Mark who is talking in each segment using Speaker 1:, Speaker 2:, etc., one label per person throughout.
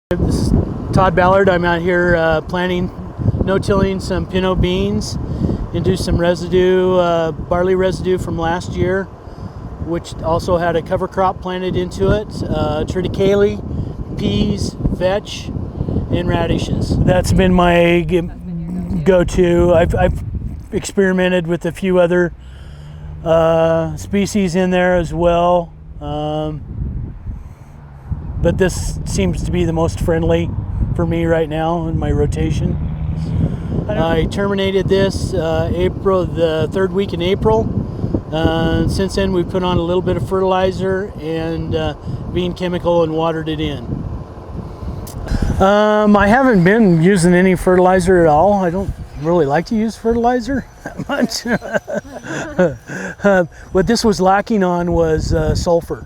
Speaker 1: This is Todd Ballard. I'm out here planting, no-tilling some pinto beans into some residue, barley residue from last year, which also had a cover crop planted into it, triticale, peas, vetch, and radishes. That's been my go-to. I've experimented with a few other species in there as well. But this seems to be the most friendly for me right now in my rotation. I terminated this the third week in April. Since then we've put on a little bit of fertilizer and bean chemical and watered it in. I haven't been using any fertilizer at all. I don't really like to use fertilizer that much. What this was lacking on was sulfur.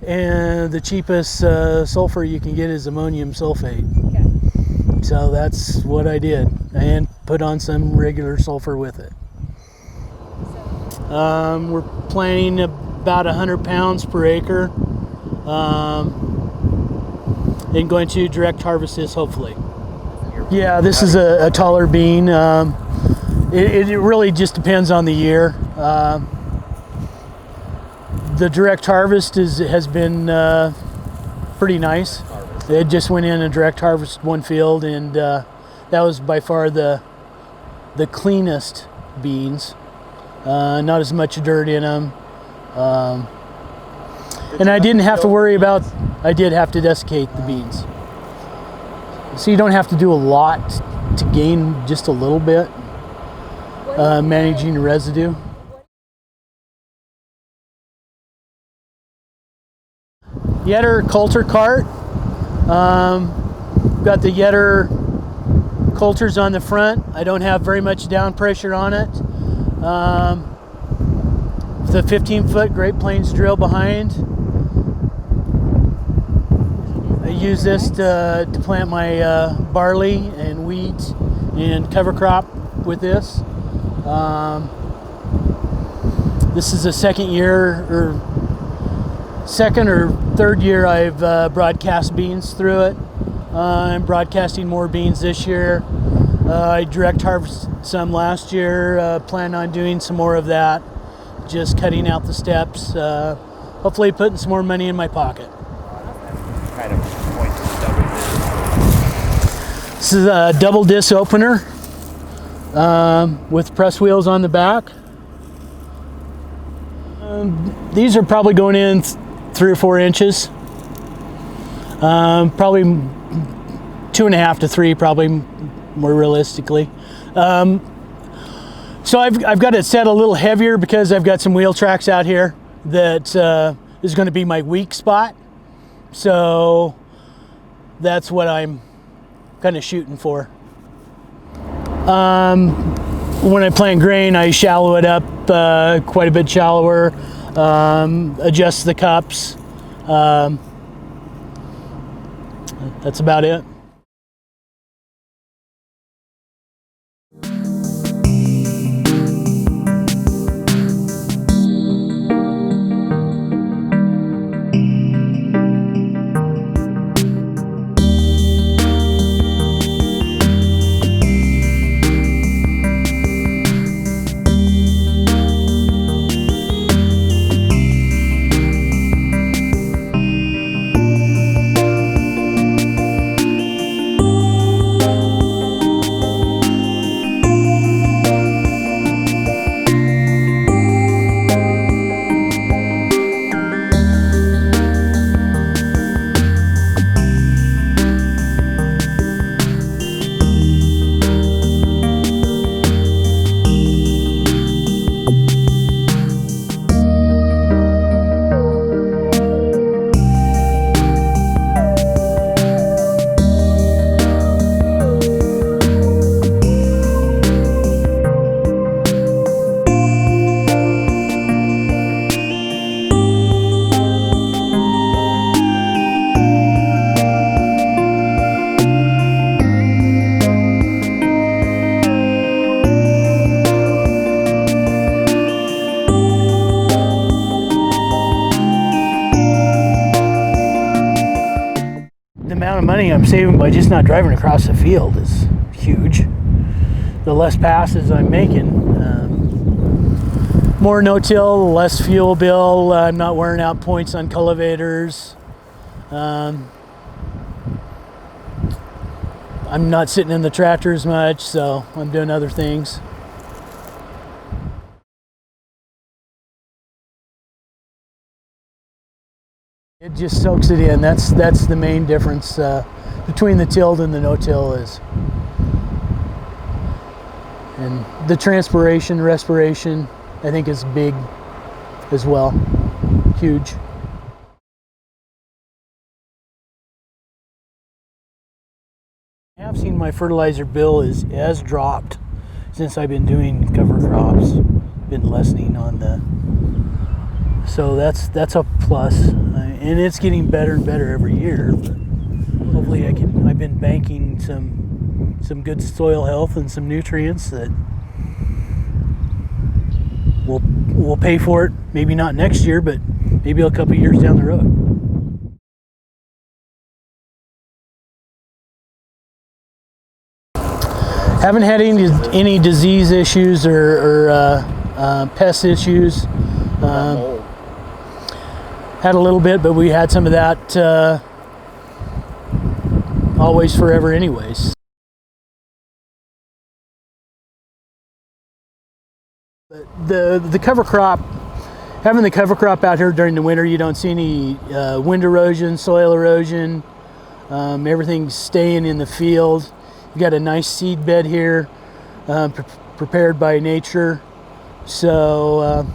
Speaker 1: And the cheapest sulfur you can get is ammonium sulfate. Okay. So that's what I did, and put on some regular sulfur with it. We're planting about 100 pounds per acre, and going to direct harvest this hopefully. Yeah, this is a taller bean. It really just depends on the year. The direct harvest has been pretty nice. It just went in and direct harvest one field, and that was by far the cleanest beans. Not as much dirt in them, and I didn't have to worry about. I did have to desiccate the beans, so you don't have to do a lot to gain just a little bit. Managing the residue. Yetter coulter cart. Got the Yetter coulters on the front. I don't have very much down pressure on it. The 15-foot Great Plains drill behind. I use this to plant my barley and wheat and cover crop with this. This is the second or third year I've broadcast beans through it. I'm broadcasting more beans this year. I direct harvested some last year, plan on doing some more of that, just cutting out the steps, hopefully putting some more money in my pocket.
Speaker 2: Kind of point to the double disc.
Speaker 1: This is a double disc opener with press wheels on the back. These are probably going in 3 or 4 inches, probably 2.5 to 3, probably more realistically. So I've got it set a little heavier because I've got some wheel tracks out here that is going to be my weak spot. So that's what I'm kind of shooting for. When I plant grain, I shallow it up quite a bit shallower. Adjust the cups. That's about it. money I'm saving by just not driving across the field is huge. The less passes I'm making, more no-till, less fuel bill. I'm not wearing out points on cultivators. I'm not sitting in the tractor as much, so I'm doing other things. It just soaks it in. That's the main difference between the tilled and the no-till is. And the transpiration, respiration, I think is big as well. Huge. I have seen my fertilizer bill has dropped since I've been doing cover crops. Been lessening on the, so that's a plus, and it's getting better and better every year. But hopefully I've been banking some good soil health and some nutrients that will pay for it. Maybe not next year, but maybe a couple years down the road. Haven't had any disease issues or pest issues. Had a little bit, but we had some of that always forever anyways. The cover crop, having the cover crop out here during the winter, you don't see any wind erosion, soil erosion. Everything's staying in the field. You got a nice seed bed here, prepared by nature. So